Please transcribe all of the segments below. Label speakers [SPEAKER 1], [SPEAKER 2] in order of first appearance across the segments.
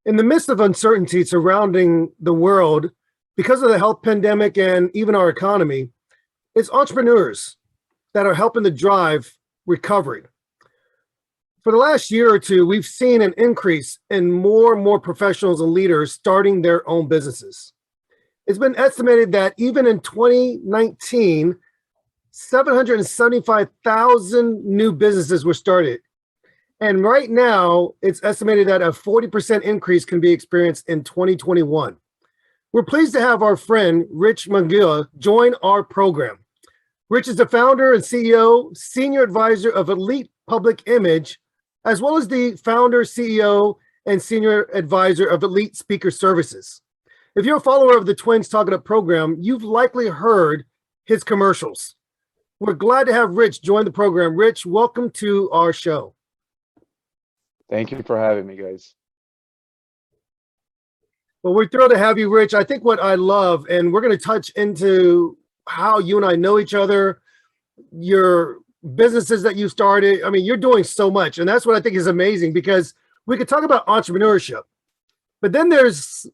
[SPEAKER 1] In the midst of uncertainty surrounding the world because of the health pandemic and even our economy, it's entrepreneurs that are helping to drive recovery. For the last year or two, we've seen an increase in more and more professionals and leaders starting their own businesses. It's been estimated that even in 2019, 775,000 new businesses were started. And right now, it's estimated that a 40% increase can be experienced in 2021. We're pleased to have our friend, Rich Munguia, join our program. Rich is the founder and CEO, senior advisor of Elite Public Image, as well as the founder, CEO, and senior advisor of Elite Speaker Services. If you're a follower of the Twins Talking Up program, you've likely heard his commercials. We're glad to have Rich join the program. Rich, welcome to our show.
[SPEAKER 2] Thank you for having me, guys.
[SPEAKER 1] Well, we're thrilled to have you, Rich. I think what I love, and we're going to touch into how you and I know each other, your businesses that you started. I mean, you're doing so much, and that's what I think is amazing, because we could talk about entrepreneurship, but then there's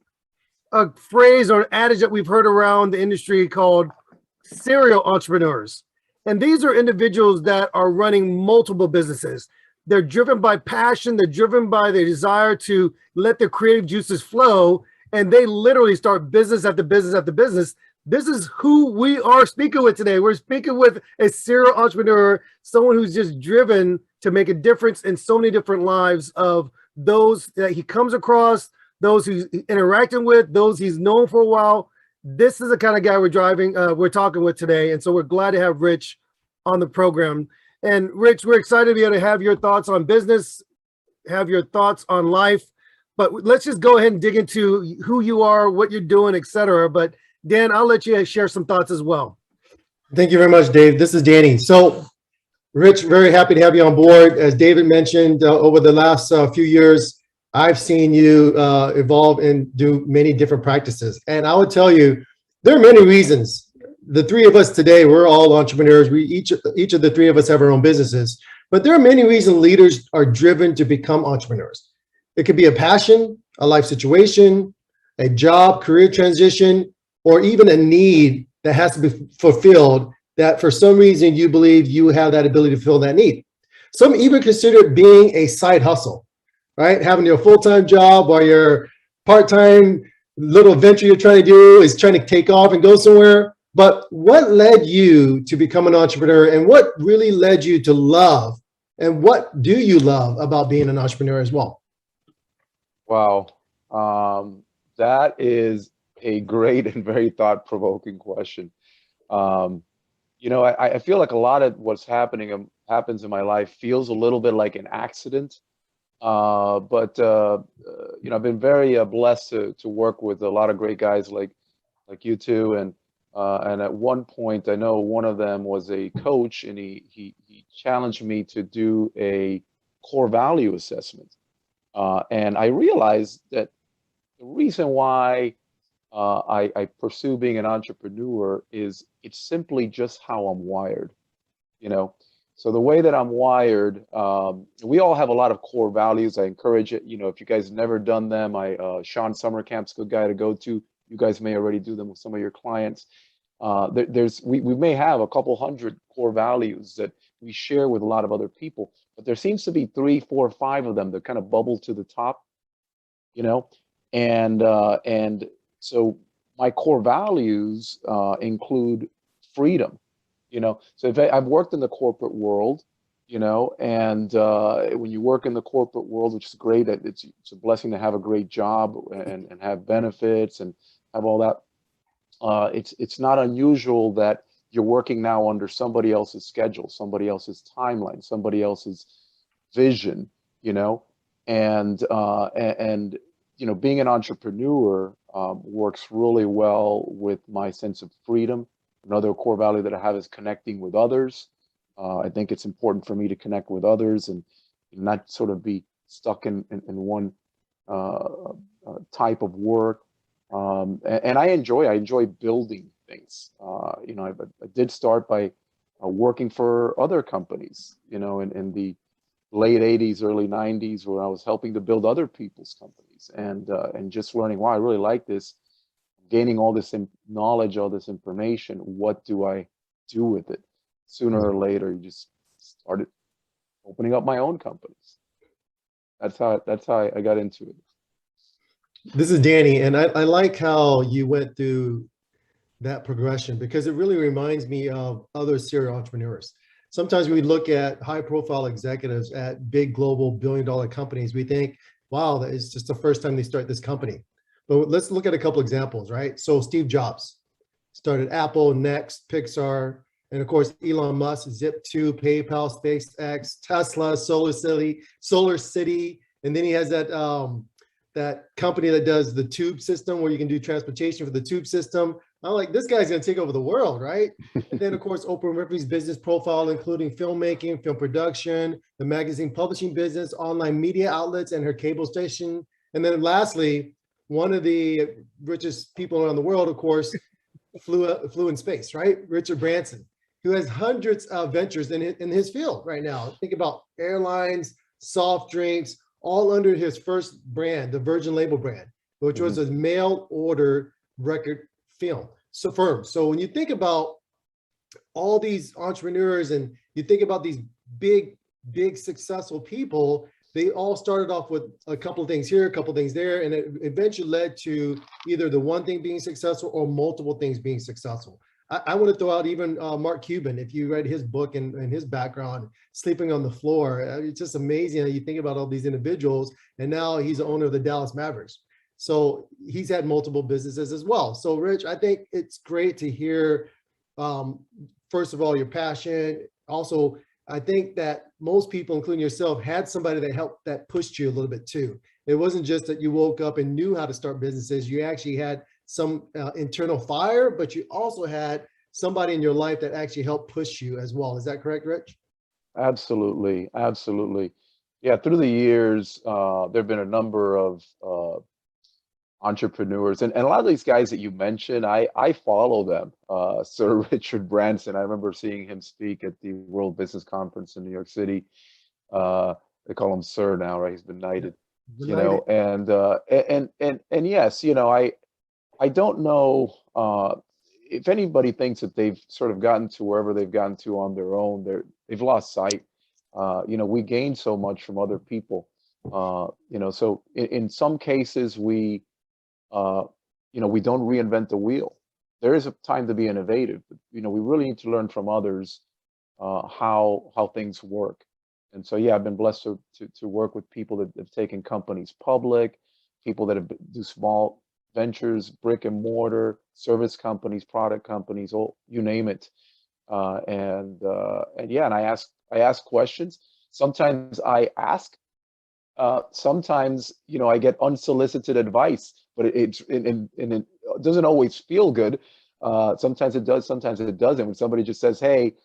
[SPEAKER 1] a phrase or an adage that we've heard around the industry called serial entrepreneurs. And these are individuals that are running multiple businesses. They're driven by passion. They're driven by the desire to let their creative juices flow. And they literally start business after business after business. This is who we are speaking with today. We're speaking with a serial entrepreneur, someone who's just driven to make a difference in so many different lives of those that he comes across, those he's interacting with, those he's known for a while. This is the kind of guy we're talking with today. And so we're glad to have Rich on the program. And Rich, we're excited to be able to have your thoughts on business, have your thoughts on life, but let's just go ahead and dig into who you are, what you're doing, etc. But Dan, I'll let you share some thoughts as well.
[SPEAKER 3] Thank you very much, Dave. This is Danny. So Rich, very happy to have you on board. As David mentioned, over the last few years, I've seen you evolve and do many different practices. And I would tell you, there are many reasons. The three of us today, we're all entrepreneurs. We each of the three of us have our own businesses, but there are many reasons leaders are driven to become entrepreneurs. It could be a passion, a life situation, a job, career transition, or even a need that has to be fulfilled that for some reason you believe you have that ability to fill that need. Some even consider it being a side hustle, right? Having your full-time job while your part-time little venture you're trying to do is trying to take off and go somewhere. But what led you to become an entrepreneur, and what really led you to love, and what do you love about being an entrepreneur as well?
[SPEAKER 2] Wow. That is a great and very thought-provoking question. I feel like a lot of what's happens in my life feels a little bit like an accident. But I've been very blessed to work with a lot of great guys like you two, and at one point, I know one of them was a coach, and he challenged me to do a core value assessment. And I realized that the reason why I pursue being an entrepreneur is it's simply just how I'm wired, So the way that I'm wired, we all have a lot of core values. I encourage it. If you guys never done them, Sean Summercamp's a good guy to go to. You guys may already do them with some of your clients. We may have a couple hundred core values that we share with a lot of other people, but there seems to be 3, 4, 5 of them that kind of bubble to the top, and so my core values include freedom, So if I've worked in the corporate world, and when you work in the corporate world, which is great, it's a blessing to have a great job and have benefits and have all that. It's not unusual that you're working now under somebody else's schedule, somebody else's timeline, somebody else's vision, and being an entrepreneur works really well with my sense of freedom. Another core value that I have is connecting with others. I think it's important for me to connect with others and not sort of be stuck in one type of work. And I enjoy building things. I did start by working for other companies, in the late 80s, early 90s, where I was helping to build other people's companies. companies, and just learning, wow, I really like this, gaining all this knowledge, all this information. What do I do with it? Sooner or later, you just started opening up my own companies. That's how I got into it.
[SPEAKER 3] This is Danny, and I like how you went through that progression because it really reminds me of other serial entrepreneurs. Sometimes we look at high profile executives at big global billion-dollar companies. We think, wow, that is just the first time they start this company. But let's look at a couple examples, right? So Steve Jobs started Apple, Next, Pixar, and of course, Elon Musk, Zip2, PayPal, SpaceX, Tesla, Solar City. And then he has that company that does the tube system where you can do transportation for the tube system. I'm like, this guy's going to take over the world, right? And then, of course, Oprah Winfrey's business profile, including filmmaking, film production, the magazine publishing business, online media outlets, and her cable station. And then lastly, one of the richest people around the world, of course, flew in space, right? Richard Branson, who has hundreds of ventures in his field right now. Think about airlines, soft drinks, all under his first brand, the Virgin Label brand, which was a mail order record firm. So when you think about all these entrepreneurs and you think about these big successful people, they all started off with a couple of things here, a couple of things there, and it eventually led to either the one thing being successful or multiple things being successful. I want to throw out even Mark Cuban. If you read his book and his background, Sleeping on the Floor, it's just amazing how you think about all these individuals. And now he's the owner of the Dallas Mavericks. So he's had multiple businesses as well. So Rich, I think it's great to hear, first of all, your passion. Also, I think that most people, including yourself, had somebody that pushed you a little bit too. It wasn't just that you woke up and knew how to start businesses. You actually had some internal fire, but you also had somebody in your life that actually helped push you as well. Is that correct, Rich?
[SPEAKER 2] Absolutely. Absolutely. Yeah. Through the years, there have been a number of entrepreneurs and a lot of these guys that you mentioned, I follow them. Sir Richard Branson, I remember seeing him speak at the World Business Conference in New York City. They call him Sir now, right? He's been knighted, you know, and yes, you know, I don't know if anybody thinks that they've sort of gotten to wherever they've gotten to on their own. They've lost sight. You know, we gain so much from other people. You know, so in some cases we, you know, we don't reinvent the wheel. There is a time to be innovative, but you know, we really need to learn from others how things work. And so, yeah, I've been blessed to work with people that have taken companies public, people that do small ventures, brick and mortar, service companies, product companies, oh, you name it. And yeah, and I ask questions. Sometimes I ask. Sometimes, you know, I get unsolicited advice, but it doesn't always feel good. Sometimes it does, sometimes it doesn't. When somebody just says, "Hey,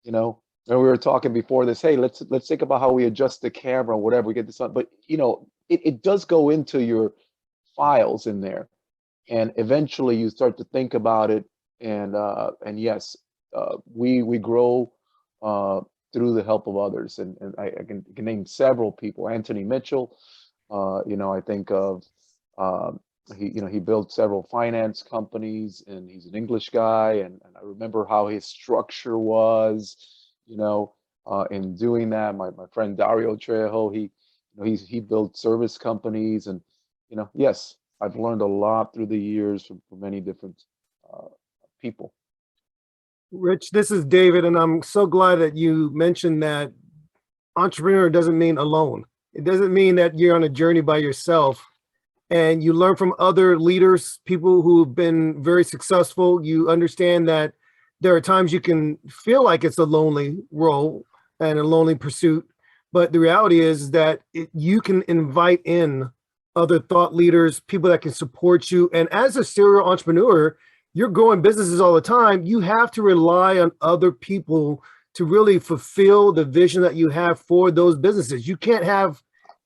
[SPEAKER 2] you know," and we were talking before this, "Hey, let's think about how we adjust the camera or whatever. We get this on." But you know, it does go into your files in there, and eventually you start to think about it. And yes, we grow through the help of others, and I can name several people. Anthony Mitchell, you know, I think of he built several finance companies, and he's an English guy, and I remember how his structure was, you know, in doing that. My friend Dario Trejo, he built service companies, and you know, yes, I've learned a lot through the years from many different people.
[SPEAKER 1] Rich, this is David, and I'm so glad that you mentioned that entrepreneur doesn't mean alone. It doesn't mean that you're on a journey by yourself, and you learn from other leaders, people who've been very successful. You understand that there are times you can feel like it's a lonely role and a lonely pursuit, but the reality is that you can invite in other thought leaders, people that can support you. And as a serial entrepreneur, you're growing businesses all the time. You have to rely on other people to really fulfill the vision that you have for those businesses. You can't have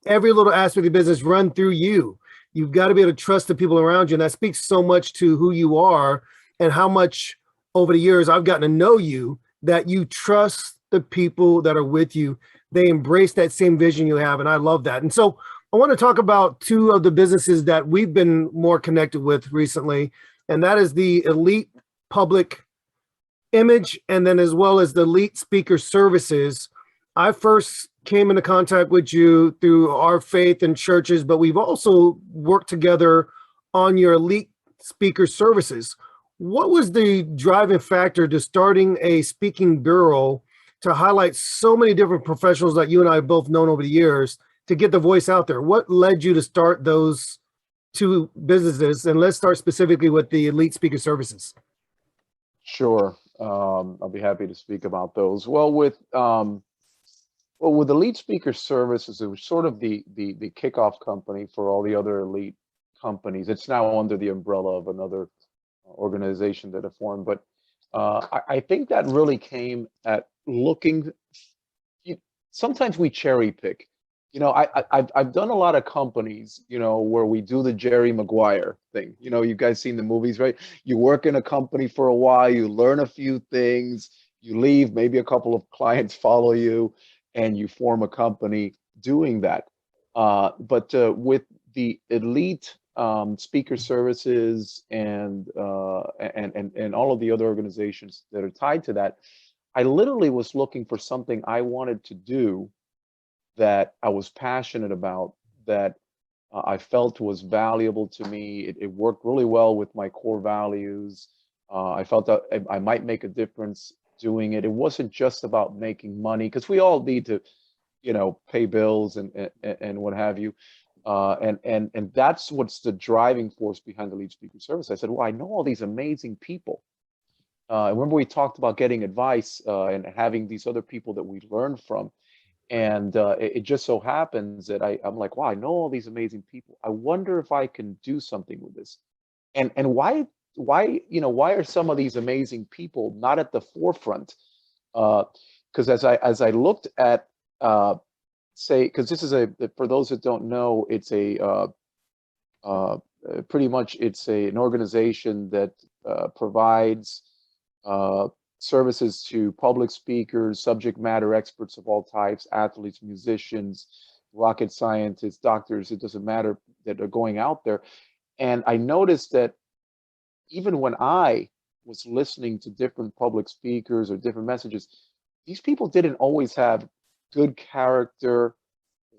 [SPEAKER 1] every little aspect of the business run through you. You've got to be able to trust the people around you. And that speaks so much to who you are and how much over the years I've gotten to know you, that you trust the people that are with you. They embrace that same vision you have. And I love that. And so I want to talk about two of the businesses that we've been more connected with recently, and that is the Elite Public Image, and then as well as the Elite Speaker Services. I first came into contact with you through our faith and churches, but we've also worked together on your Elite Speaker Services. What was the driving factor to starting a speaking bureau to highlight so many different professionals that you and I have both known over the years to get the voice out there? What led you to start those two businesses? And let's start specifically with the Elite Speaker Services.
[SPEAKER 2] Sure. I'll be happy to speak about those. With the Elite Speaker Services, it was sort of the kickoff company for all the other elite companies. It's now under the umbrella of another organization that I formed. But I think that really came at looking. Sometimes we cherry pick. I've done a lot of companies, where we do the Jerry Maguire thing. You guys seen the movies, right? You work in a company for a while, you learn a few things, you leave, maybe a couple of clients follow you, and you form a company doing that. But with the Elite Speaker Services and all of the other organizations that are tied to that, I literally was looking for something I wanted to do that I was passionate about, that I felt was valuable to me. It worked really well with my core values. I felt that I might make a difference doing it. It wasn't just about making money, because we all need to, pay bills and what have you. And that's what's the driving force behind the Lead Speaker Service. I said, well, I know all these amazing people. Remember we talked about getting advice and having these other people that we learn from. And it just so happens that I'm like, wow, I know all these amazing people. I wonder if I can do something with this. And why are some of these amazing people not at the forefront? Because as I looked at, because this is for those that don't know, it's pretty much an organization that provides services to public speakers, subject matter experts of all types, athletes, musicians, rocket scientists, doctors, it doesn't matter, that are going out there. And I noticed that even when I was listening to different public speakers or different messages, these people didn't always have good character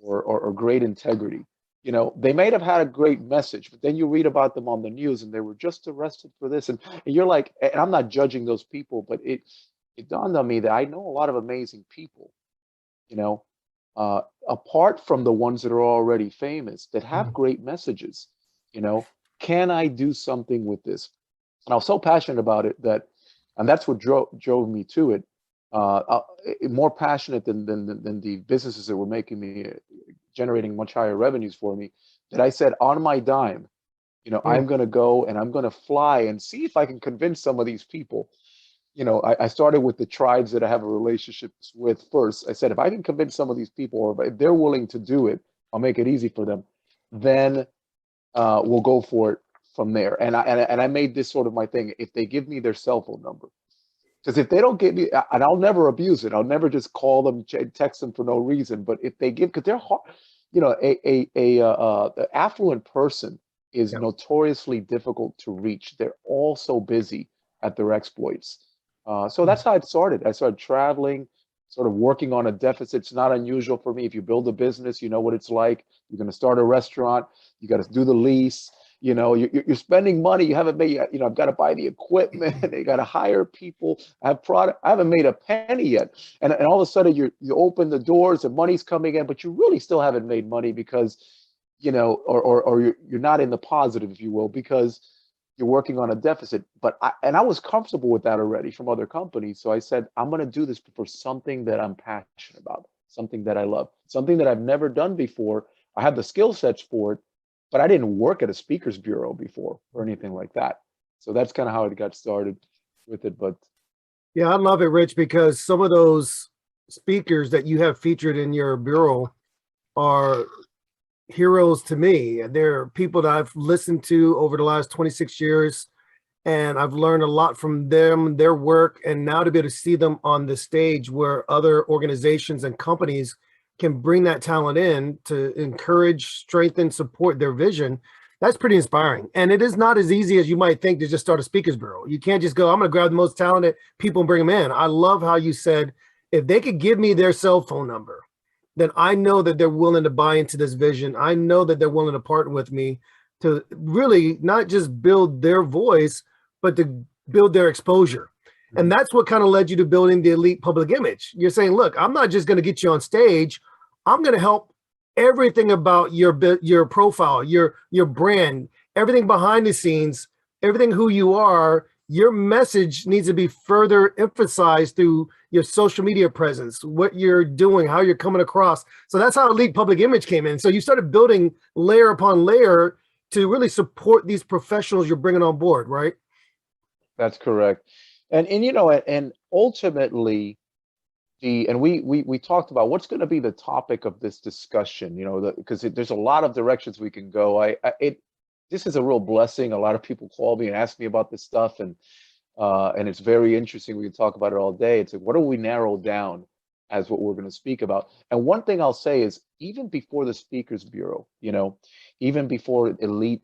[SPEAKER 2] or great integrity. They might have had a great message, but then you read about them on the news and they were just arrested for this. And you're like, and I'm not judging those people, but it dawned on me that I know a lot of amazing people, apart from the ones that are already famous, that have great messages. Can I do something with this? And I was so passionate about it and that's what drove me to it. More passionate than the businesses that were making me generating much higher revenues for me, that I said, on my dime, I'm going to go and I'm going to fly and see if I can convince some of these people. I started with the tribes that I have a relationship with first. I said, if I can convince some of these people, or if they're willing to do it, I'll make it easy for them. Then we'll go for it from there. And I made this sort of my thing. If they give me their cell phone number, because if they don't give me, and I'll never abuse it, I'll never just call them, text them for no reason. But if they give, because they're hard, an affluent person is notoriously difficult to reach. They're all so busy at their exploits. So that's how it started. I started traveling, sort of working on a deficit. It's not unusual for me. If you build a business, you know what it's like. You're going to start a restaurant. You got to do the lease. You're spending money. You haven't made, I've got to buy the equipment. You got to hire people. I have product. I haven't made a penny yet. And all of a sudden you open the doors, the money's coming in, but you really still haven't made money because, or you're not in the positive, if you will, because you're working on a deficit. But I was comfortable with that already from other companies. So I said, I'm going to do this for something that I'm passionate about, something that I love, something that I've never done before. I have the skill sets for it, but I didn't work at a speakers bureau before or anything like that. So that's kind of how it got started with it. But
[SPEAKER 1] yeah, I love it, Rich, because some of those speakers that you have featured in your bureau are heroes to me. They're people that I've listened to over the last 26 years, and I've learned a lot from them, their work, and now to be able to see them on the stage where other organizations and companies can bring that talent in to encourage, strengthen, support their vision, that's pretty inspiring. And it is not as easy as you might think to just start a speakers bureau. You can't just go, I'm going to grab the most talented people and bring them in. I love how you said, if they could give me their cell phone number, then I know that they're willing to buy into this vision. I know that they're willing to partner with me to really not just build their voice, but to build their exposure. And that's what kind of led you to building the elite public image. You're saying, look, I'm not just going to get you on stage. I'm going to help everything about your profile, your brand, everything behind the scenes, everything who you are. Your message needs to be further emphasized through your social media presence, what you're doing, how you're coming across. So that's how elite public image came in. So you started building layer upon layer to really support these professionals you're bringing on board, right?
[SPEAKER 2] That's correct. And you know, and ultimately, we talked about what's going to be the topic of this discussion, you know, because there's a lot of directions we can go. This is a real blessing. A lot of people call me and ask me about this stuff, and it's very interesting. We can talk about it all day. It's like, what do we narrow down as what we're going to speak about? And one thing I'll say is, even before the Speakers Bureau, you know, even before Elite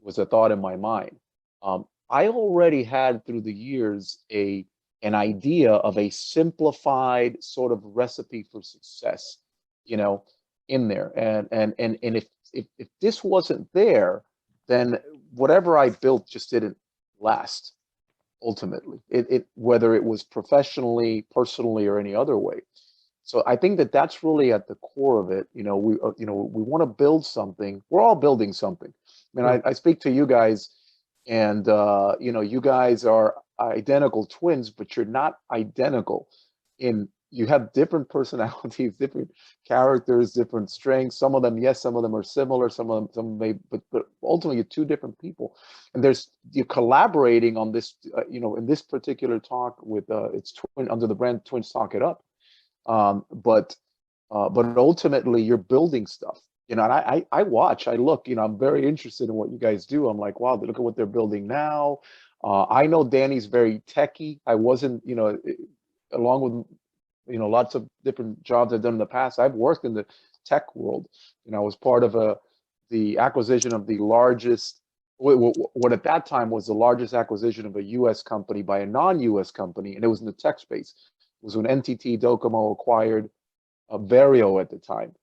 [SPEAKER 2] was a thought in my mind, I already had through the years an idea of a simplified sort of recipe for success, you know, in there. And if this wasn't there, then whatever I built just didn't last. Ultimately, whether it was professionally, personally, or any other way. So I think that that's really at the core of it. You know, we want to build something. We're all building something. I mean, I speak to you guys, and you know, you guys are identical twins, but you're not identical. You have different personalities, different characters, different strengths. Some of them, yes, some of them are similar. Some may, but ultimately you're two different people. And you're collaborating on this, you know, in this particular talk with it's twin under the brand Twins Talk It Up. But ultimately you're building stuff. You know, and I watch, I look, you know, I'm very interested in what you guys do. I'm like, wow, look at what they're building now. I know Danny's very techie. I wasn't, you know, along with, you know, lots of different jobs I've done in the past. I've worked in the tech world. You know, I was part of the acquisition of the largest, what at that time was the largest acquisition of a U.S. company by a non-U.S. company, and it was in the tech space. It was when NTT Docomo acquired Vario at the time.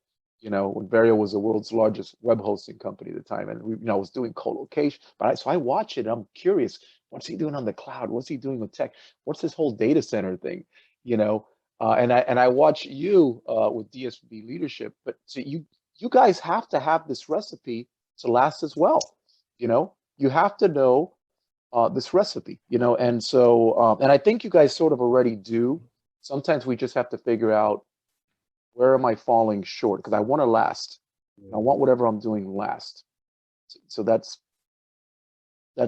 [SPEAKER 2] You know, when Vario was the world's largest web hosting company at the time, and I was doing co-location. So I watch it. I'm curious, what's he doing on the cloud? What's he doing with tech? What's this whole data center thing? You know. And I watch you with DSB leadership, but so you guys have to have this recipe to last as well. You know, you have to know this recipe. You know, and so and I think you guys sort of already do. Sometimes we just have to figure out, where am I falling short? Because I want to last. I want whatever I'm doing last. So that's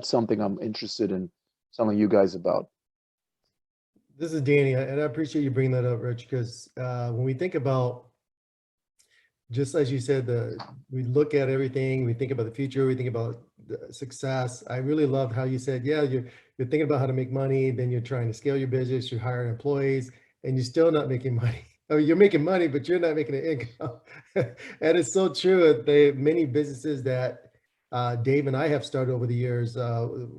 [SPEAKER 2] something I'm interested in telling you guys about.
[SPEAKER 3] This is Danny, and I appreciate you bringing that up, Rich, because when we think about, just as you said, we look at everything, we think about the future, we think about the success. I really loved how you said, yeah, you're thinking about how to make money, then you're trying to scale your business, you're hiring employees, and you're still not making money. I mean, you're making money, but you're not making an income. And it's so true. Many businesses that Dave and I have started over the years,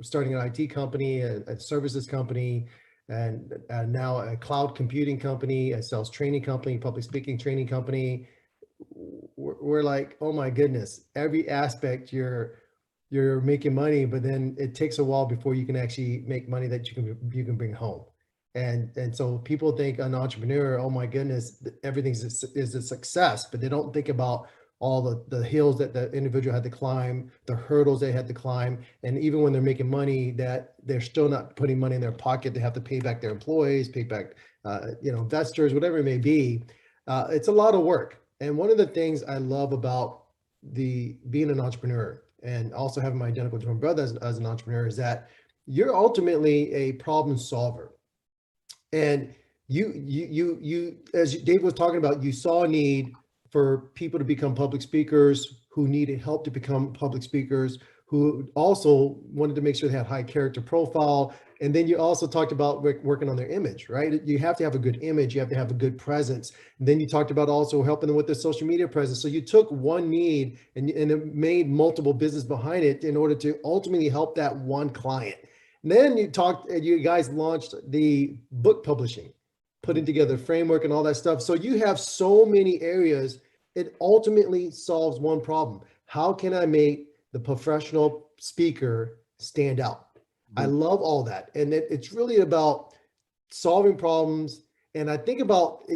[SPEAKER 3] starting an IT company, a services company, and now a cloud computing company, a sales training company, public speaking training company. We're like, oh my goodness, every aspect you're making money, but then it takes a while before you can actually make money that you can bring home. And so people think an entrepreneur, oh my goodness, everything is a success, but they don't think about all the hills that the individual had to climb, the hurdles they had to climb. And even when they're making money, that they're still not putting money in their pocket. They have to pay back their employees, pay back, investors, whatever it may be. It's a lot of work. And one of the things I love about being an entrepreneur and also having my identical twin brother as an entrepreneur is that you're ultimately a problem solver. And you, as Dave was talking about, you saw a need for people to become public speakers who needed help to become public speakers, who also wanted to make sure they had high character profile. And then you also talked about working on their image, right? You have to have a good image. You have to have a good presence. And then you talked about also helping them with their social media presence. So you took one need and it made multiple business behind it in order to ultimately help that one client. And then you guys launched the book publishing, putting together framework and all that stuff. So you have so many areas. It ultimately solves one problem. How can I make the professional speaker stand out? I love all that. And it's really about solving problems. And I think about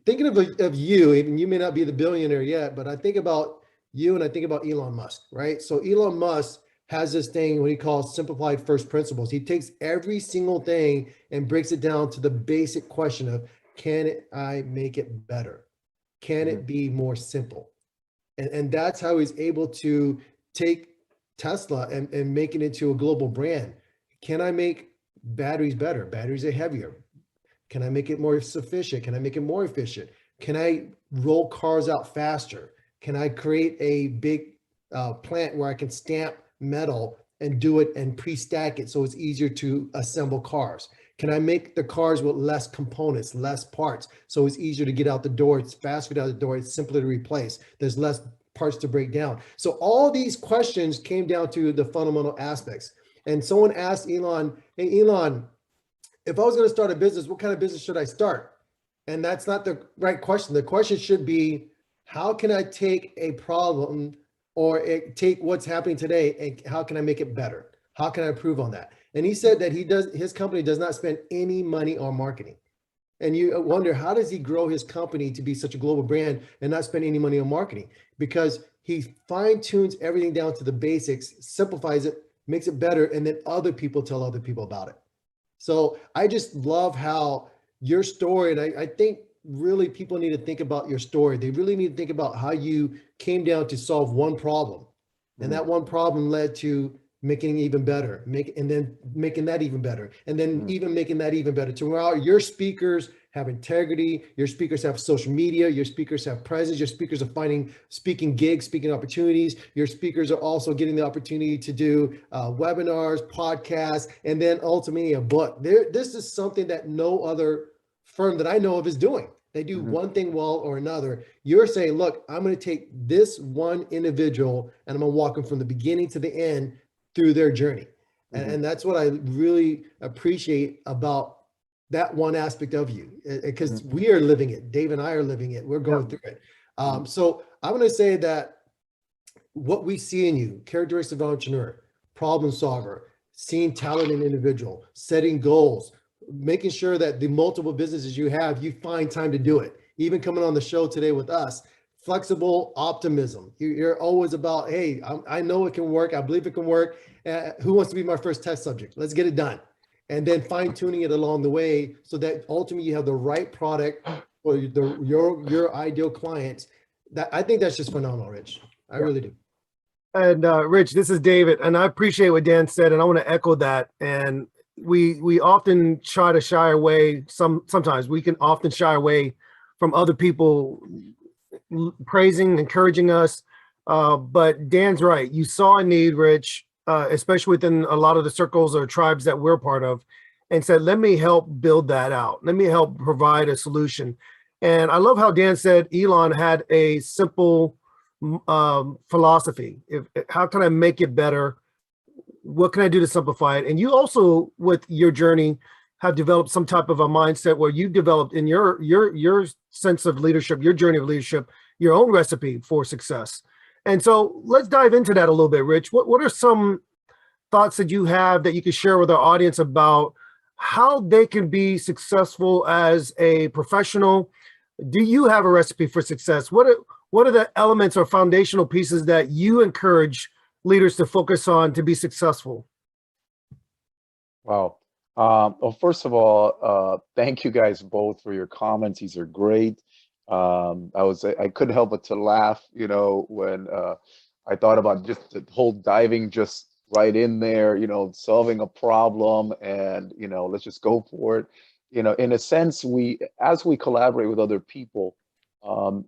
[SPEAKER 3] thinking of you, even you may not be the billionaire yet, but I think about you and I think about Elon Musk, right? So Elon Musk has this thing what he calls simplified first principles. He takes every single thing and breaks it down to the basic question of, can I make it better? Can it be more simple? And that's how he's able to take Tesla and make it into a global brand. Can I make batteries better? Batteries are heavier. Can I make it more sufficient? Can I make it more efficient? Can I roll cars out faster? Can I create a big plant where I can stamp metal and do it and pre-stack it so it's easier to assemble cars? Can I make the cars with less components, less parts, so it's easier to get out the door, it's faster to get out the door, it's simpler to replace, there's less parts to break down? So all these questions came down to the fundamental aspects. And someone asked Elon, hey, Elon, if I was going to start a business, what kind of business should I start? And that's not the right question. The question should be, how can I take a problem or take what's happening today and how can I make it better? How can I improve on that? And he said that his company does not spend any money on marketing. And you wonder, how does he grow his company to be such a global brand and not spend any money on marketing? Because he fine tunes everything down to the basics, simplifies it, makes it better, and then other people tell other people about it. So I just love how your story, and I think really people need to think about your story. They really need to think about how you came down to solve one problem. And that one problem led to making it even better, and then making that even better, and then even making that even better. To where your speakers have integrity, your speakers have social media, your speakers have presence, your speakers are finding speaking gigs, speaking opportunities. Your speakers are also getting the opportunity to do webinars, podcasts, and then ultimately a book. This is something that no other firm that I know of is doing. They do one thing well or another. You're saying, look, I'm going to take this one individual and I'm going to walk them from the beginning to the end through their journey. And that's what I really appreciate about that one aspect of you, because we are living it. Dave and I are living it. We're going through it. So I'm going to say that what we see in you, characteristics of entrepreneur, problem solver, seeing talent in individual, setting goals, making sure that the multiple businesses you have, you find time to do it. Even coming on the show today with us, flexible optimism. You're always about, hey, I know it can work. I believe it can work. Who wants to be my first test subject? Let's get it done. And then fine tuning it along the way so that ultimately you have the right product for your ideal clients. I think that's just phenomenal, Rich. I really do.
[SPEAKER 1] And Rich, this is David, and I appreciate what Dan said, and I want to echo that. And we often try to shy away. Sometimes we can often shy away from other people praising, encouraging us. But Dan's right. You saw a need, Rich, especially within a lot of the circles or tribes that we're part of, and said, let me help build that out. Let me help provide a solution. And I love how Dan said Elon had a simple philosophy. How can I make it better? What can I do to simplify it? And you also, with your journey, have developed some type of a mindset where you've developed in your sense of leadership, your journey of leadership, your own recipe for success. And so let's dive into that a little bit, Rich. What are some thoughts that you have that you could share with our audience about how they can be successful as a professional? Do you have a recipe for success? What are the elements or foundational pieces that you encourage leaders to focus on to be successful?
[SPEAKER 2] Wow. Well, first of all, thank you guys both for your comments. These are great. I couldn't help but to laugh, when I thought about just the whole diving just right in there, solving a problem and, let's just go for it. In a sense, as we collaborate with other people,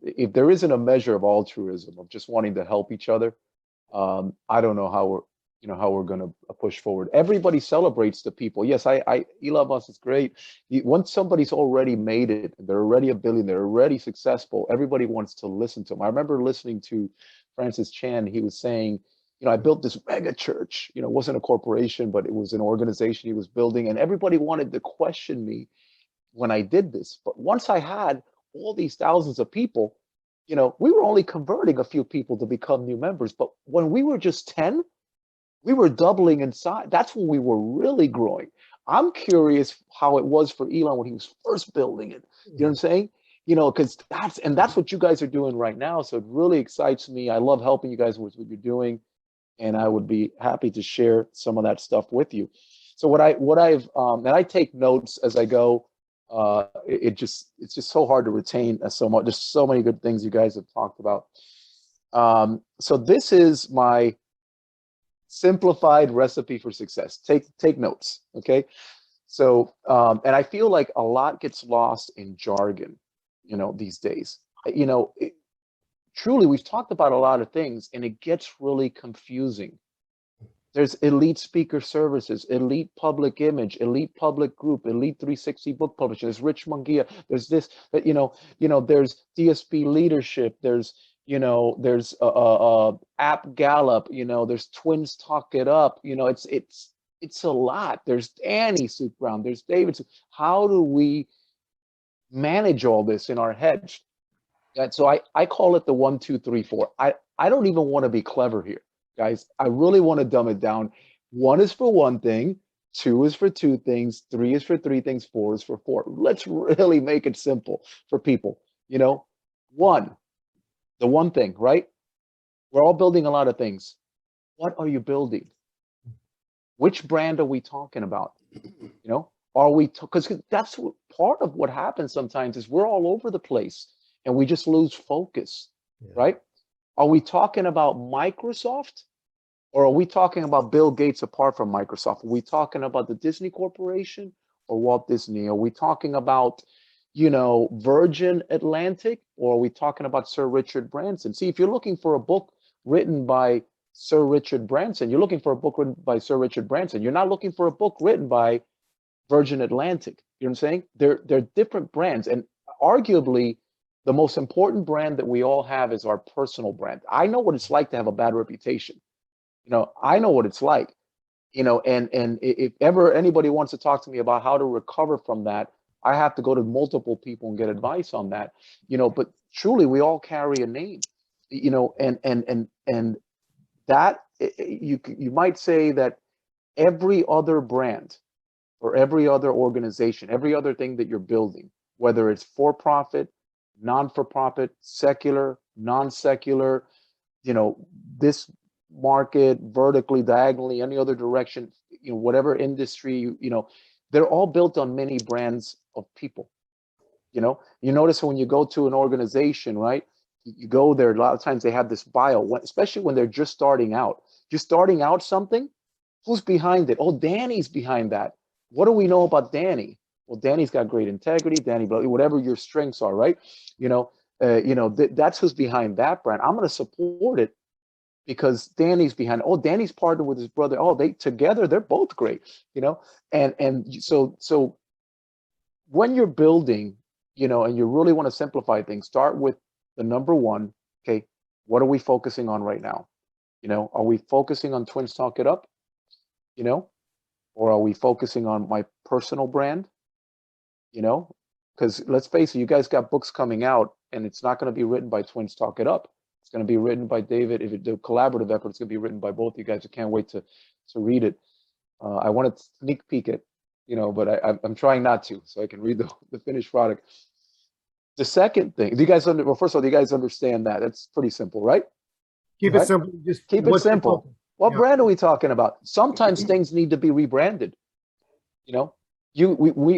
[SPEAKER 2] if there isn't a measure of altruism, of just wanting to help each other, I don't know how you know, how we're going to push forward. Everybody celebrates the people. Yes, Elon Musk is great. Once somebody's already made it, they're already a billion, they're already successful, everybody wants to listen to them. I remember listening to Francis Chan. He was saying, you know, I built this mega church. You know, it wasn't a corporation, but it was an organization he was building, and everybody wanted to question me when I did this. But once I had all these thousands of people, you know, we were only converting a few people to become new members. But when we were just 10, we were doubling in size. That's when we were really growing. I'm curious how it was for Elon when he was first building it. You know what I'm saying? You know, because that's what you guys are doing right now. So it really excites me. I love helping you guys with what you're doing, and I would be happy to share some of that stuff with you. So and I take notes as I go. It's just so hard to retain so much. There's so many good things you guys have talked about. So this is my simplified recipe for success. Take notes, okay? So, and I feel like a lot gets lost in jargon, you know, these days. You know, truly, we've talked about a lot of things, and it gets really confusing. There's elite speaker services, elite public image, elite public group, elite 360 book publishing. There's Rich Munguia. There's this, but there's DSP leadership. There's App Gallup. You know, there's Twins Talk It Up. You know, it's a lot. There's Danny Suk Brown. There's David. How do we manage all this in our heads? So I call it the 1, 2, 3, 4. I don't even want to be clever here, guys. I really want to dumb it down. 1 is for one thing, 2 is for 2 things, 3 is for 3 things, 4 is for 4. Let's really make it simple for people. You know, 1, the one thing, right? We're all building a lot of things. What are you building? Which brand are we talking about? You know, are we, because that's part of what happens sometimes is we're all over the place and we just lose focus, right? Are we talking about Microsoft, or are we talking about Bill Gates apart from Microsoft? Are we talking about the Disney Corporation or Walt Disney? Are we talking about, you know, Virgin Atlantic, or are we talking about Sir Richard Branson? See, if you're looking for a book written by Sir Richard Branson, you're looking for a book written by Sir Richard Branson. You're not looking for a book written by Virgin Atlantic. You know what I'm saying? They're different brands, and arguably the most important brand that we all have is our personal brand. I know what it's like to have a bad reputation. You know, I know what it's like. You know, and if ever anybody wants to talk to me about how to recover from that, I have to go to multiple people and get advice on that. You know, but truly, we all carry a name. You know, and that you might say that every other brand or every other organization, every other thing that you're building, whether it's for profit, non-for-profit, secular, non-secular, you know, this market, vertically, diagonally, any other direction, you know, whatever industry, you know, they're all built on many brands of people. You know, you notice when you go to an organization, right? You go there, a lot of times they have this bio, especially when they're just starting out something. Who's behind it? Oh, Danny's behind that. What do we know about Danny? Well, Danny's got great integrity. Danny, whatever your strengths are, right? You know, that's who's behind that brand. I'm going to support it because Danny's behind it. Oh, Danny's partnered with his brother. Oh, they together, they're both great. You know, and so when you're building, you know, and you really want to simplify things, start with the number 1. Okay, what are we focusing on right now? You know, are we focusing on Twins Talk It Up? You know, or are we focusing on my personal brand? You know, because let's face it, you guys got books coming out, and it's not going to be written by Twins Talk It Up. It's going to be written by David. If it's a collaborative effort, it's going to be written by both you guys. I can't wait to read it. I want to sneak peek it, you know, but I'm trying not to, so I can read the finished product. The second thing, do you guys well, first of all, do you guys understand that? That's pretty simple, right?
[SPEAKER 1] Keep it simple. Just
[SPEAKER 2] keep it simple. What brand are we talking about? Sometimes things need to be rebranded. You know,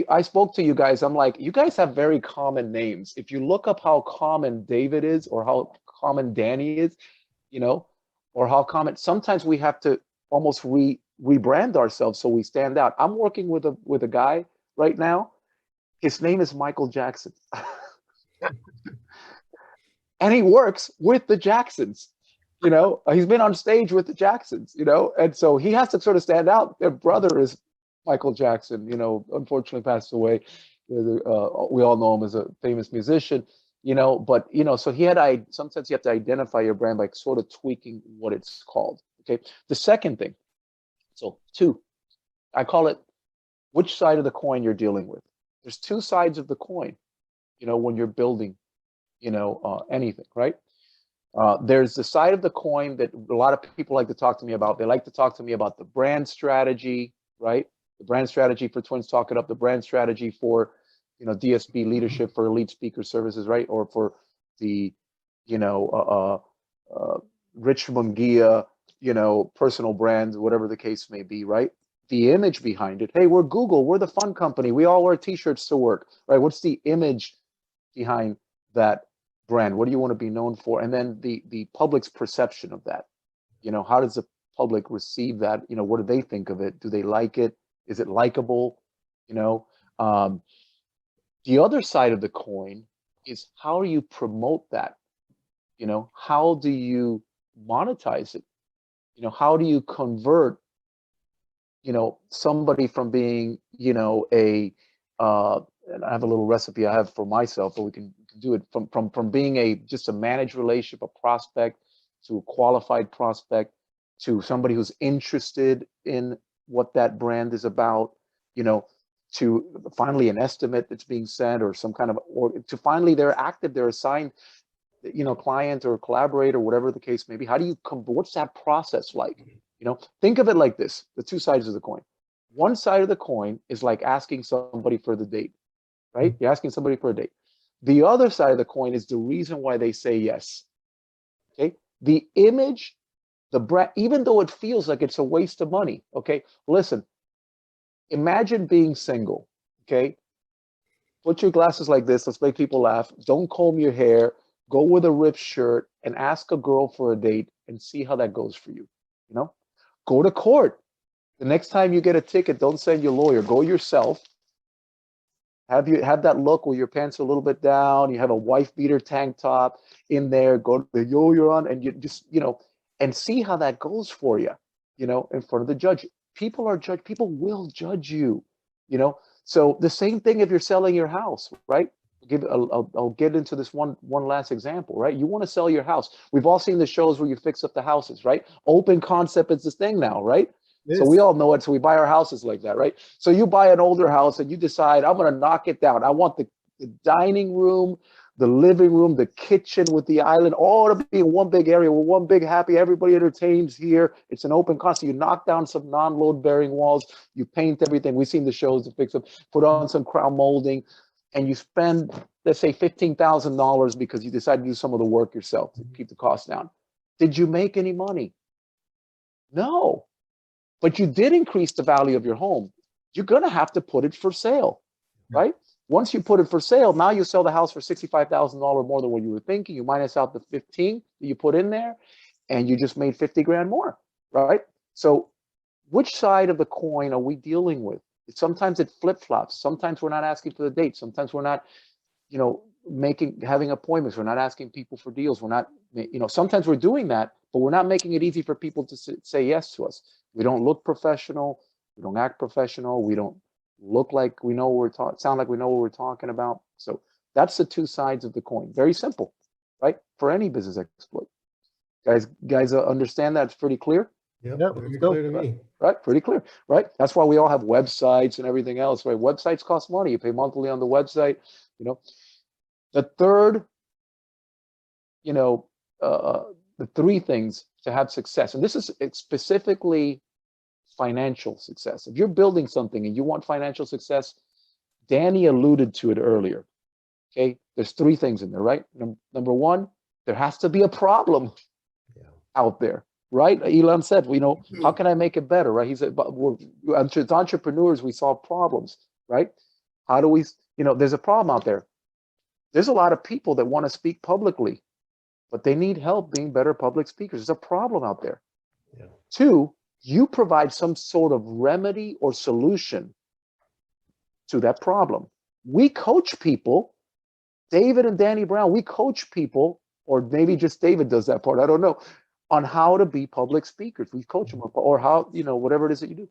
[SPEAKER 2] I spoke to you guys. I'm like, you guys have very common names. If you look up how common David is, or how common Danny is, you know, or how common, sometimes we have to almost rebrand ourselves so we stand out. I'm working with a guy right now. His name is Michael Jackson. And he works with the Jacksons. You know, he's been on stage with the Jacksons, you know, and so he has to sort of stand out. Their brother is Michael Jackson, you know, unfortunately passed away. We all know him as a famous musician, you know, but, you know, so sometimes you have to identify your brand by sort of tweaking what it's called. Okay. The second thing, so two, I call it which side of the coin you're dealing with. There's two sides of the coin, you know, when you're building, you know, anything, right? There's the side of the coin that a lot of people like to talk to me about. They like to talk to me about the brand strategy, right? The brand strategy for Twins Talk It Up, the brand strategy for, you know, DSP leadership for elite speaker services, right? Or for the, you know, Rich Munguia, you know, personal brands, whatever the case may be, right? The image behind it. Hey, we're Google, we're the fun company. We all wear t-shirts to work, right? What's the image behind that brand? What do you want to be known for? And then the public's perception of that. You know, how does the public receive that? You know, what do they think of it? Do they like it? Is it likable? You know, the other side of the coin is how do you promote that? You know, how do you monetize it? You know, how do you convert, you know, somebody from being, you know, and I have a little recipe I have for myself, but we can do it from being just a managed relationship, a prospect, to a qualified prospect, to somebody who's interested in what that brand is about, you know, to finally an estimate that's being sent, or some kind of, or to finally they're active, they're assigned, you know, client or collaborator, whatever the case may be. How do you come? What's that process like? You know, think of it like this: the two sides of the coin. One side of the coin is like asking somebody for the date, right? You're asking somebody for a date. The other side of the coin is the reason why they say yes. Okay, the image, the brand, even though it feels like it's a waste of money. Okay, listen. Imagine being single. Okay, put your glasses like this. Let's make people laugh. Don't comb your hair. Go with a ripped shirt and ask a girl for a date and see how that goes for you. You know, go to court. The next time you get a ticket, don't send your lawyer. Go yourself. Have that look where your pants are a little bit down. You have a wife beater tank top in there. Go to the you're on, and you just, you know, and see how that goes for you. You know, in front of the judge. People are judged. People will judge you. You know, so the same thing if you're selling your house, right? I'll get into this one last example, right? You want to sell your house. We've all seen the shows where you fix up the houses, right? Open concept is this thing now, right? So we all know it. So we buy our houses like that, right? So you buy an older house and you decide, I'm going to knock it down. I want the dining room, the living room, the kitchen with the island, all to be in one big area with one big happy, everybody entertains here. It's an open concept. You knock down some non-load bearing walls, you paint everything. We've seen the shows to fix them, put on some crown molding, and you spend, let's say, $15,000 because you decide to do some of the work yourself to keep the costs down. Did you make any money? No. But you did increase the value of your home. You're going to have to put it for sale, right? Once you put it for sale, now you sell the house for $65,000 more than what you were thinking. You minus out the 15 that you put in there, and you just made 50 grand more, right? So which side of the coin are we dealing with? Sometimes it flip-flops. Sometimes we're not asking for the date. Sometimes we're not, you know, having appointments. We're not asking people for deals. We're not, you know, sometimes we're doing that, but we're not making it easy for people to say yes to us. We don't look professional. We don't act professional. We don't look like we know what we're talking, sound like we know what we're talking about. So that's the two sides of the coin. Very simple, right? For any business exploit. Guys understand that? It's pretty clear?
[SPEAKER 3] Yep,
[SPEAKER 1] Yep,
[SPEAKER 3] very
[SPEAKER 1] let's go.
[SPEAKER 3] clear to me.
[SPEAKER 2] Right, pretty clear, right? That's why we all have websites and everything else, right? Websites cost money. You pay monthly on the website, you know. The third, you know, the three things to have success, and this is specifically financial success. If you're building something and you want financial success, Danny alluded to it earlier. Okay, there's three things in there, right? Number one, there has to be a problem out there, right? Elon said, you know, how can I make it better, right? He said, but as entrepreneurs, we solve problems, right? How do we, you know, there's a problem out there. There's a lot of people that want to speak publicly, but they need help being better public speakers. There's a problem out there. Yeah. Two, you provide some sort of remedy or solution to that problem. We coach people, David and Danny Brown, we coach people, or maybe just David does that part, I don't know. on how to be public speakers. We coach them, or how, whatever it is that you do.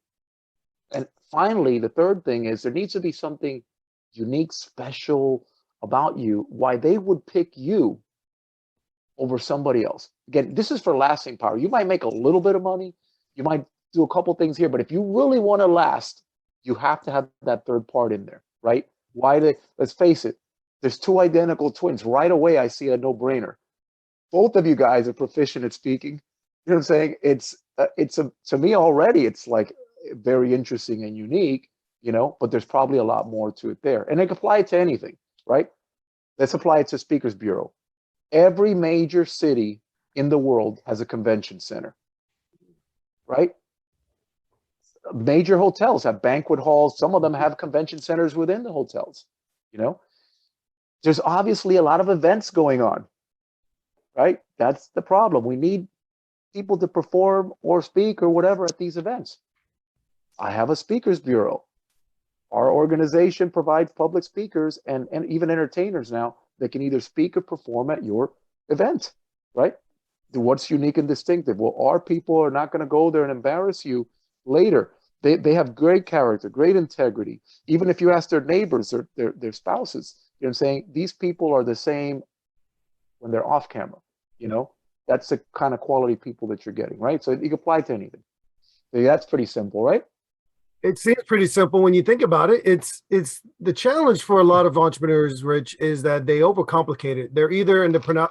[SPEAKER 2] And finally, the third thing is there needs to be something unique, special about you, why they would pick you over somebody else. Again, this is for lasting power. You might make a little bit of money, you might do a couple things here, but if you really want to last, you have to have that third part in there, right? Let's face it, there's two identical twins. Right away, I see a no-brainer. Both of you guys are proficient at speaking. You know what I'm saying? To me already, it's like very interesting and unique, but there's probably a lot more to it there. And they can apply it to anything, right? Let's apply it to Speakers Bureau. Every major city in the world has a convention center, right? Major hotels have banquet halls. Some of them have convention centers within the hotels, There's obviously a lot of events going on, right? That's the problem. We need people to perform or speak or whatever at these events. I have a speakers bureau. Our organization provides public speakers and even entertainers now that can either speak or perform at your event, right? What's unique and distinctive? Well, our people are not going to go there and embarrass you later. They have great character, great integrity. Even if you ask their neighbors or their spouses, you know what I'm saying? These people are the same when they're off camera, That's the kind of quality people that you're getting, right? So you can apply to anything. So that's pretty simple, right?
[SPEAKER 1] It seems pretty simple when you think about it. It's the challenge for a lot of entrepreneurs, Rich, is that they overcomplicate it. They're either in the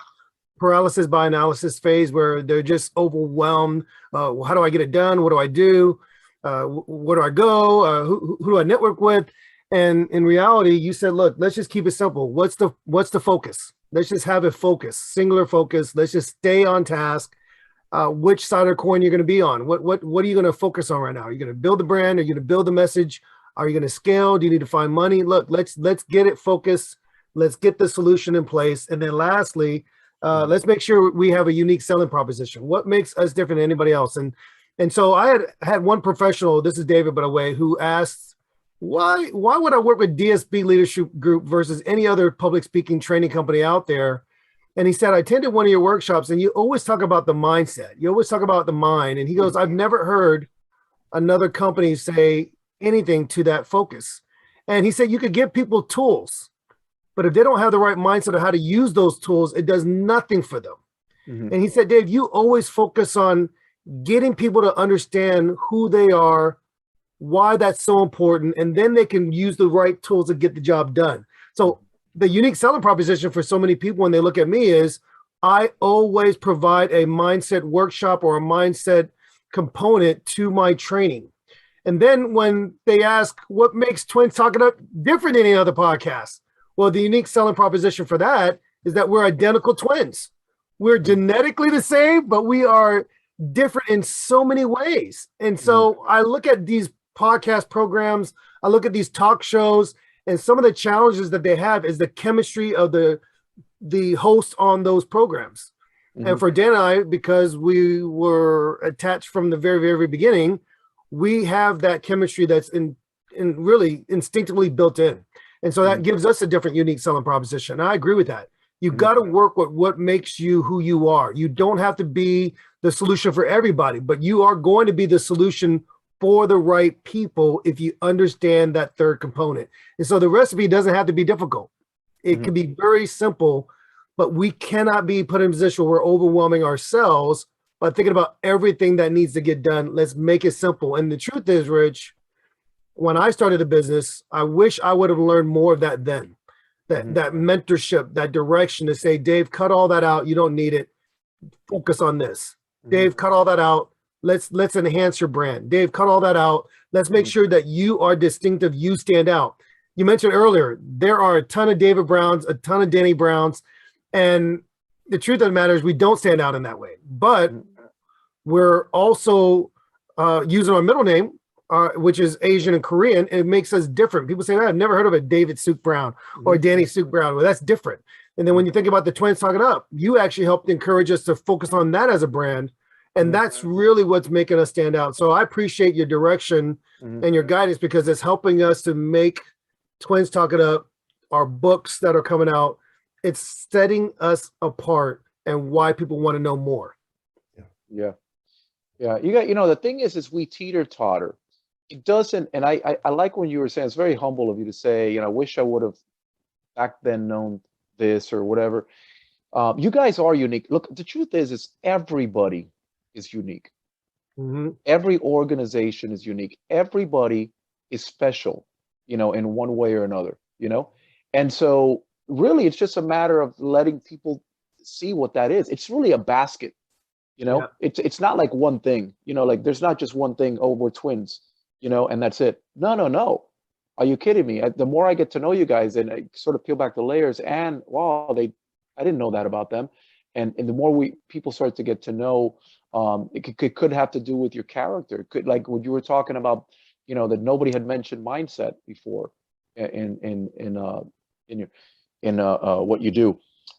[SPEAKER 1] paralysis by analysis phase where they're just overwhelmed. How do I get it done? What do I do? Where do I go? Who do I network with? And in reality, you said, look, let's just keep it simple. What's the focus? Let's just have it focused, singular focus. Let's just stay on task. Which side of the coin you're going to be on? What are you going to focus on right now? Are you going to build the brand? Are you going to build the message? Are you going to scale? Do you need to find money? Look, let's get it focused. Let's get the solution in place. And then lastly, let's make sure we have a unique selling proposition. What makes us different than anybody else? And so I had one professional, this is David, by the way, who asked, why would I work with DSB Leadership Group versus any other public speaking training company out there? And he said, I attended one of your workshops and you always talk about the mindset. You always talk about the mind. And he goes, I've never heard another company say anything to that focus. And he said, you could give people tools, but if they don't have the right mindset of how to use those tools, it does nothing for them. Mm-hmm. And he said, Dave, you always focus on getting people to understand who they are, why that's so important, and then they can use the right tools to get the job done. So the unique selling proposition for so many people when they look at me is I always provide a mindset workshop or a mindset component to my training. And then when they ask what makes Twins Talk It Up different than any other podcast, well, the unique selling proposition for that is that we're identical twins. We're genetically the same, but we are different in so many ways. And so I look at these podcast programs, I look at these talk shows, and some of the challenges that they have is the chemistry of the hosts on those programs. Mm-hmm. And for Dan and I, because we were attached from the very, very beginning, we have that chemistry that's in really instinctively built in. And so that gives us a different unique selling proposition. And I agree with that. You've got to work with what makes you who you are. You don't have to be the solution for everybody, but you are going to be the solution for the right people if you understand that third component. And so the recipe doesn't have to be difficult. It can be very simple, but we cannot be put in a position where we're overwhelming ourselves by thinking about everything that needs to get done. Let's make it simple. And the truth is, Rich, when I started the business, I wish I would have learned more of that then. That mentorship, that direction to say, Dave, cut all that out. You don't need it. Focus on this. Dave, cut all that out. Let's enhance your brand. Dave, cut all that out. Let's make sure that you are distinctive. You stand out. You mentioned earlier, there are a ton of David Browns, a ton of Danny Browns. And the truth of the matter is we don't stand out in that way. But we're also using our middle name, which is Asian and Korean. And it makes us different. People say, I've never heard of a David Suk Brown or Danny Suk Brown. Well, that's different. And then when you think about the Twins Talk It Up, you actually helped encourage us to focus on that as a brand. And that's really what's making us stand out. So I appreciate your direction and your guidance because it's helping us to make Twins Talk It Up, our books that are coming out. It's setting us apart and why people want to know more.
[SPEAKER 2] Yeah. Yeah. The thing is we teeter-totter. It doesn't, and I like when you were saying, it's very humble of you to say, I wish I would have back then known this or whatever. You guys are unique. Look, the truth is everybody is unique.
[SPEAKER 1] Mhm.
[SPEAKER 2] Every organization is unique. Everybody is special, in one way or another. And so really it's just a matter of letting people see what that is. It's really a basket,
[SPEAKER 1] Yeah.
[SPEAKER 2] it's not like one thing, like there's not just one thing, oh, we're twins, and that's it. No, no, no. Are you kidding me? The more I get to know you guys and I sort of peel back the layers and wow, I didn't know that about them. And the more people start to get to know, it could have to do with your character. It could, like what you were talking about, that nobody had mentioned mindset before in your what you do.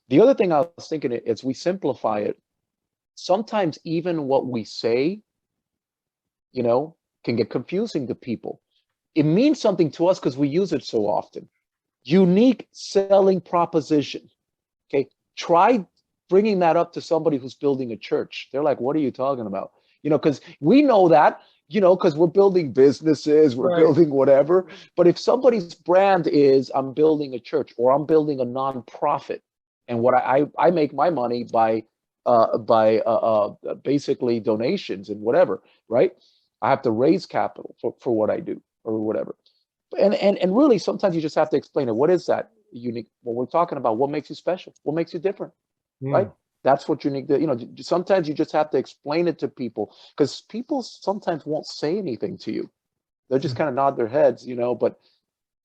[SPEAKER 2] The other thing I was thinking is we simplify it. Sometimes even what we say, can get confusing to people. It means something to us because we use it so often. Unique selling proposition. Okay. Try bringing that up to somebody who's building a church. They're like, what are you talking about? Because we know that, because we're building businesses, we're
[SPEAKER 1] Right.
[SPEAKER 2] building whatever. But if somebody's brand is, I'm building a church or I'm building a nonprofit, and what I make my money by basically donations and whatever, right? I have to raise capital for what I do or whatever. And really sometimes you just have to explain it. What is that unique? What we're talking about, what makes you special? What makes you different? Right?
[SPEAKER 1] Mm.
[SPEAKER 2] That's what unique, sometimes you just have to explain it to people because people sometimes won't say anything to you. They'll just kind of nod their heads, but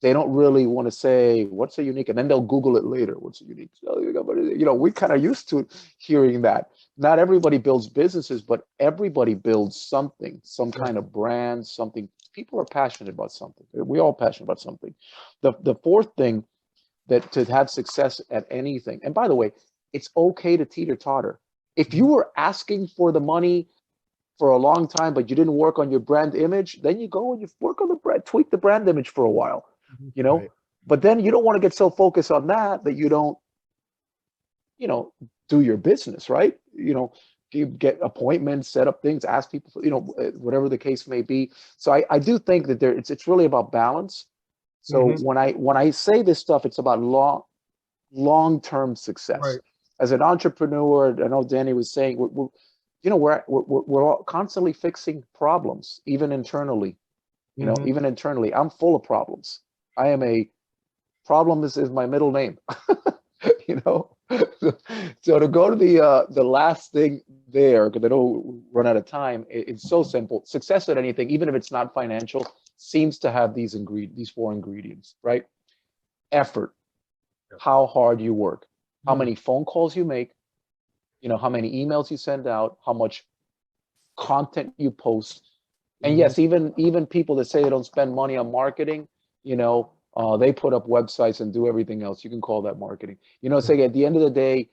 [SPEAKER 2] they don't really want to say what's a unique, and then they'll Google it later. What's a unique? We kind of used to hearing that. Not everybody builds businesses, but everybody builds something, some kind of brand, something. People are passionate about something. We all passionate about something. The fourth thing that to have success at anything, and by the way, it's okay to teeter-totter. If you were asking for the money for a long time, but you didn't work on your brand image, then you go and you work on the brand, tweak the brand image for a while.
[SPEAKER 3] Right.
[SPEAKER 2] But then you don't want to get so focused on that you don't, do your business, right? You get appointments, set up things, ask people, whatever the case may be. So I do think that it's really about balance. So
[SPEAKER 1] Mhm.
[SPEAKER 2] when I say this stuff, it's about long-term success.
[SPEAKER 1] Right.
[SPEAKER 2] As an entrepreneur, I know Danny was saying, we're all constantly fixing problems, even internally.
[SPEAKER 1] Mhm.
[SPEAKER 2] Even internally, I'm full of problems. I am a problem is my middle name. you know so to go to the last thing there, because I don't run out of time, it's so simple. Success at anything, even if it's not financial, seems to have these four ingredients, right? Effort, how hard you work, how
[SPEAKER 1] Mm.
[SPEAKER 2] many phone calls you make, how many emails you send out, how much content you post. And
[SPEAKER 1] Mhm.
[SPEAKER 2] yes, even people that say they don't spend money on marketing, they put up websites and do everything else. You can call that marketing. Say at the end of the day,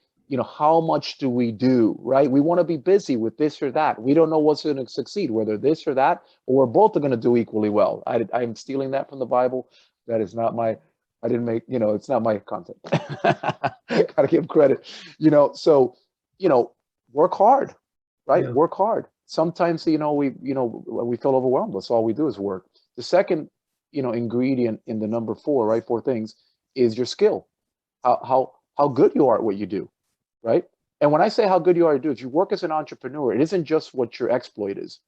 [SPEAKER 2] how much do we do, right? We want to be busy with this or that. We don't know what's going to succeed, whether this or that, or we're both going to do equally well. I'm stealing that from the Bible. That is not my, I didn't make, it's not my content. Got to give credit, so, work hard, right?
[SPEAKER 1] Yeah.
[SPEAKER 2] Work hard. Sometimes, we feel overwhelmed. That's all we do is work. The second, ingredient in the number four, right? Four things is your skill. How good you are at what you do, right? And when I say how good you are to do, if you work as an entrepreneur, it isn't just what your exploit is,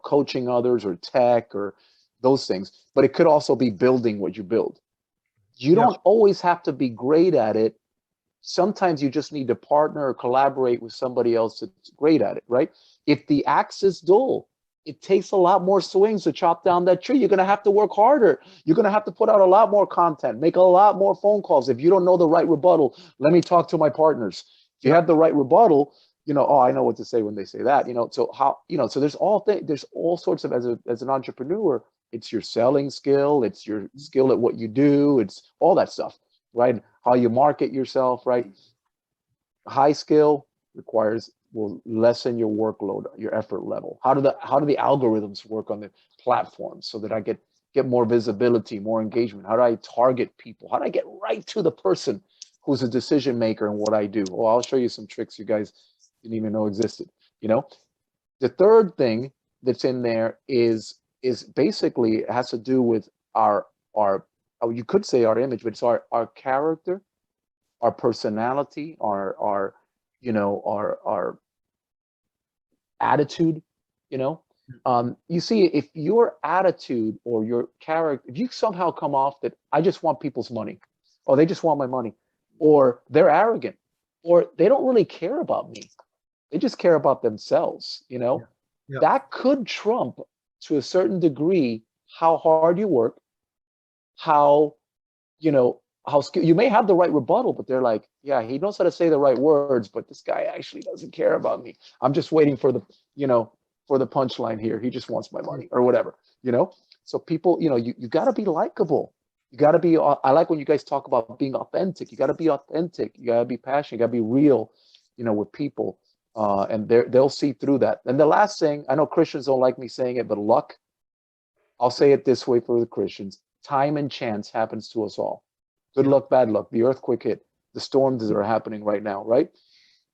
[SPEAKER 2] coaching others or tech or those things, but it could also be building what you build. You
[SPEAKER 1] Yeah.
[SPEAKER 2] don't always have to be great at it. Sometimes you just need to partner or collaborate with somebody else that's great at it, right? If the axe is dull, it takes a lot more swings to chop down that tree. You're going to have to work harder. You're going to have to put out a lot more content, make a lot more phone calls. If you don't know the right rebuttal, let me talk to my partners. If you have the right rebuttal, oh, I know what to say when they say that, so how, so there's all sorts of, as an entrepreneur, it's your selling skill, it's your skill at what you do, it's all that stuff, right? How you market yourself, right? High skill will lessen your workload, your effort level. How do the algorithms work on the platform so that I get more visibility, more engagement? How do I target people? How do I get right to the person who's a decision maker in what I do? Well, I'll show you some tricks you guys didn't even know existed. you know. The third thing that's in there is basically, it has to do with our you could say our image, but it's our character, our personality, our you know, our attitude, you know. You see, if your attitude or your character, if you somehow come off that I just want people's money, or they just want my money, or they're arrogant, or they don't really care about me, they just care about themselves, you know,
[SPEAKER 1] Yeah.
[SPEAKER 2] that could trump to a certain degree how hard you work, how, you know, how skilled you may have the right rebuttal, but they're like, yeah, he knows how to say the right words, but this guy actually doesn't care about me. I'm just waiting for the, you know, for the punchline here. He just wants my money or whatever, you know? So people, you know, you got to be likable. You got to be, I like when you guys talk about being authentic. You got to be authentic. You got to be passionate. You got to be real, you know, with people. And they'll see through that. And the last thing, I know Christians don't like me saying it, but luck, I'll say it this way for the Christians: time and chance happens to us all. Good luck, bad luck, the earthquake hit, the storms that are happening right now, right?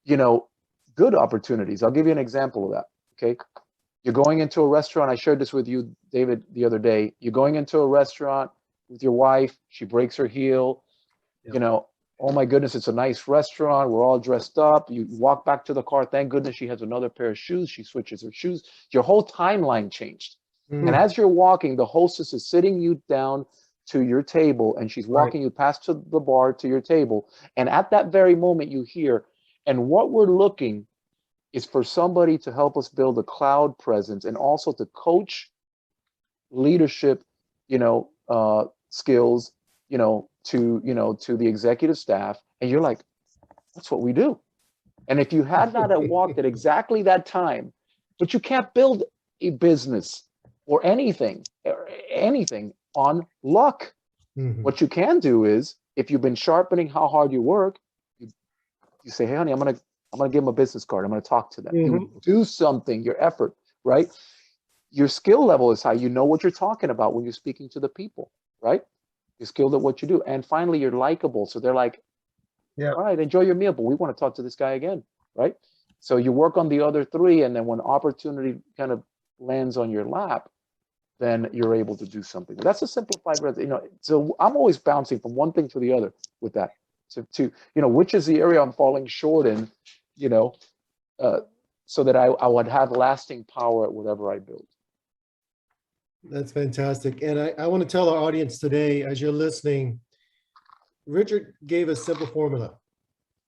[SPEAKER 2] You know, good opportunities. I'll give you an example of that, okay? You're going into a restaurant. I shared this with you, David, the other day. You're going into a restaurant with your wife. She breaks her heel.
[SPEAKER 1] Yeah.
[SPEAKER 2] You know, oh my goodness, it's a nice restaurant. We're all dressed up. You walk back to the car. Thank goodness she has another pair of shoes. She switches her shoes. Your whole timeline changed. And as you're walking, the hostess is sitting you down to your table, and she's walking you past to the bar to your table. And at that very moment, you hear, and what we're looking is for somebody to help us build a cloud presence, and also to coach leadership, you know, skills, you know, to the executive staff. And you're like, that's what we do. And if you had not walked at exactly that time, but you can't build a business or anything on luck. What you can do is, if you've been sharpening how hard you work, you say, hey honey, I'm gonna give them a business card. I'm gonna talk to them. You do something, your effort, right? Your skill level is high. You know what you're talking about when you're speaking to the people, right? You're skilled at what you do. And finally, you're likable. So they're like,
[SPEAKER 1] Yeah.
[SPEAKER 2] all right, enjoy your meal, but we want to talk to this guy again, right? So you work on the other three, and then when opportunity kind of lands on your lap, then you're able to do something. That's a simplified, you know. So I'm always bouncing from one thing to the other with that. To you know, which is the area I'm falling short in, you know, so that I would have lasting power at whatever I build.
[SPEAKER 3] That's fantastic. And I want to tell our audience today, as you're listening, Richard gave a simple formula.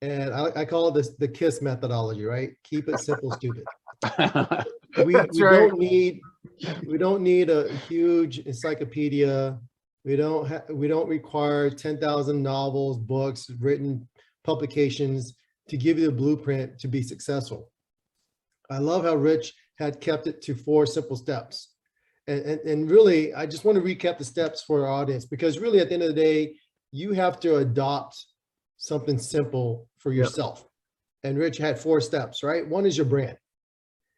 [SPEAKER 3] And I call this the KISS methodology, right? Keep it simple, stupid. We don't need a huge encyclopedia. We don't require 10,000 novels, books, written publications to give you the blueprint to be successful. I love how Rich had kept it to 4 simple steps. And really, I just want to recap the steps for our audience, because really at the end of the day, you have to adopt something simple for yourself. And Rich had 4 steps, right? One is your brand.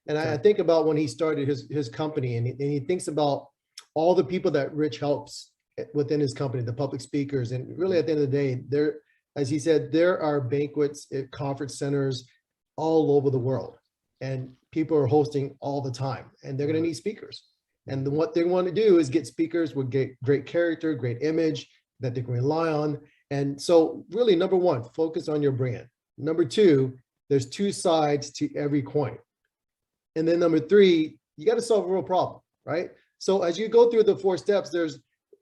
[SPEAKER 3] And I think about when he started his company, and he thinks about all the people that Rich helps within his company, the public speakers. And really at the end of the day, there, as he said, there are banquets at conference centers all over the world, and people are hosting all the time, and they're going to need speakers. And what they want to do is get speakers with great character, great image that they can rely on. And so really, number 1, focus on your brand. Number 2, there's 2 sides to every coin. And then number 3, you got to solve a real problem, right? So as you go through the 4 steps, there's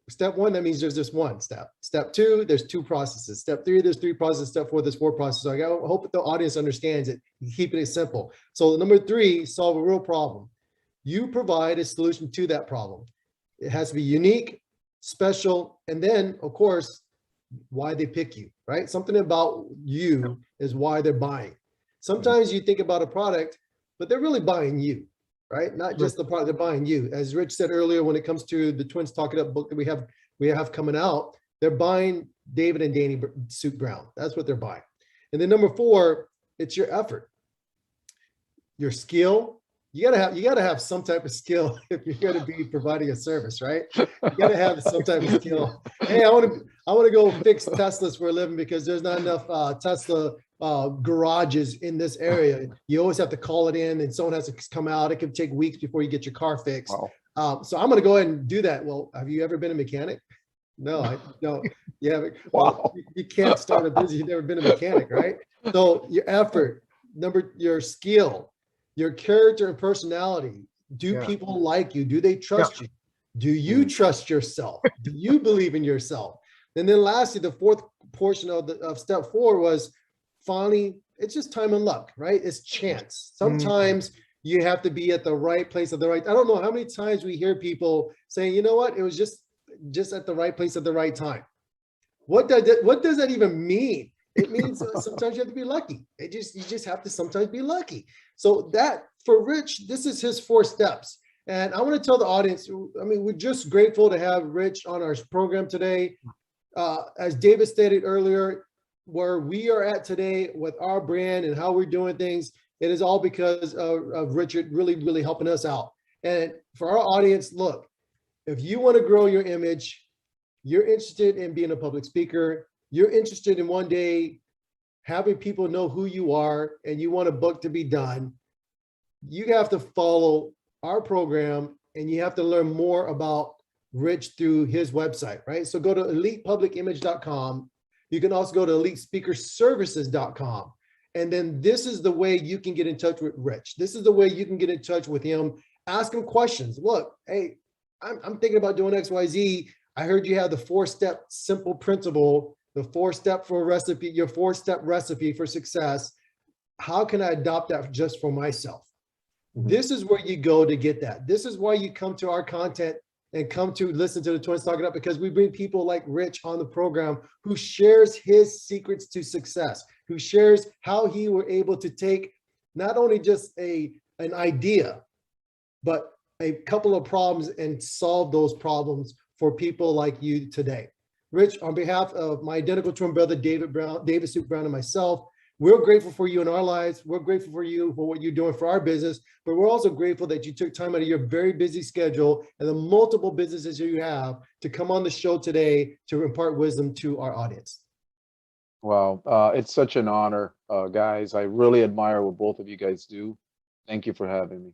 [SPEAKER 3] step 1, that means there's just 1 step. Step 2, there's 2 processes. Step 3, there's 3 processes. Step 4, there's 4 processes. So I hope that the audience understands it. You keep it simple. So number 3, solve a real problem. You provide a solution to that problem. It has to be unique, special, and then, of course, why they pick you, right? Something about you is why they're buying. Sometimes you think about a product, but they're really buying you, right? Not just the product, they're buying you. As Rich said earlier, when it comes to the Twins Talk It Up book that we have coming out, they're buying David and Danny Suit Brown. That's what they're buying. And then number 4, it's your effort, your skill. You gotta have some type of skill if you're gonna be providing a service, right? You gotta have some type of skill. Hey, I want to go fix Teslas for a living because there's not enough Tesla garages in this area. You always have to call it in and someone has to come out. It can take weeks before you get your car fixed.
[SPEAKER 2] Wow.
[SPEAKER 3] So I'm going to go ahead and do that. Well, have you ever been a mechanic? No, I don't. You haven't.
[SPEAKER 2] Wow.
[SPEAKER 3] You can't start a business. You've never been a mechanic, right? So your effort, your skill, your character and personality. Do
[SPEAKER 1] Yeah.
[SPEAKER 3] people like you? Do they trust you? Do you trust yourself? Do you believe in yourself? And then lastly, the fourth portion of step 4 was finally, it's just time and luck, right? It's chance. Sometimes you have to be at the right place at the right. I don't know how many times we hear people saying, you know what, it was just at the right place at the right time. What does that even mean? It means sometimes you have to be lucky. You just have to sometimes be lucky. So that for Rich, this is his 4 steps. And I want to tell the audience, I mean, we're just grateful to have Rich on our program today. As David stated earlier, where we are at today with our brand and how we're doing things, it is all because of Richard really, really helping us out. And for our audience, look, if you want to grow your image, you're interested in being a public speaker, you're interested in one day having people know who you are, and you want a book to be done, you have to follow our program and you have to learn more about Rich through his website, right? So go to elitepublicimage.com. You can also go to elitespeakerservices.com. And then this is the way you can get in touch with Rich. This is the way you can get in touch with him. Ask him questions. Look, hey, I'm thinking about doing XYZ. I heard you have the 4-step simple principle, the 4-step for recipe, your 4-step recipe for success. How can I adopt that just for myself? This is where you go to get that. This is why you come to our content and come to listen to the Twins Talk It Up, because we bring people like Rich on the program who shares his secrets to success, who shares how he were able to take not only just an idea, but a couple of problems and solve those problems for people like you today. Rich, on behalf of my identical twin brother, David Soup Brown, and myself, we're grateful for you in our lives. We're grateful for you for what you're doing for our business, but we're also grateful that you took time out of your very busy schedule and the multiple businesses you have to come on the show today to impart wisdom to our audience.
[SPEAKER 2] Wow. It's such an honor, guys. I really admire what both of you guys do. Thank you for having me.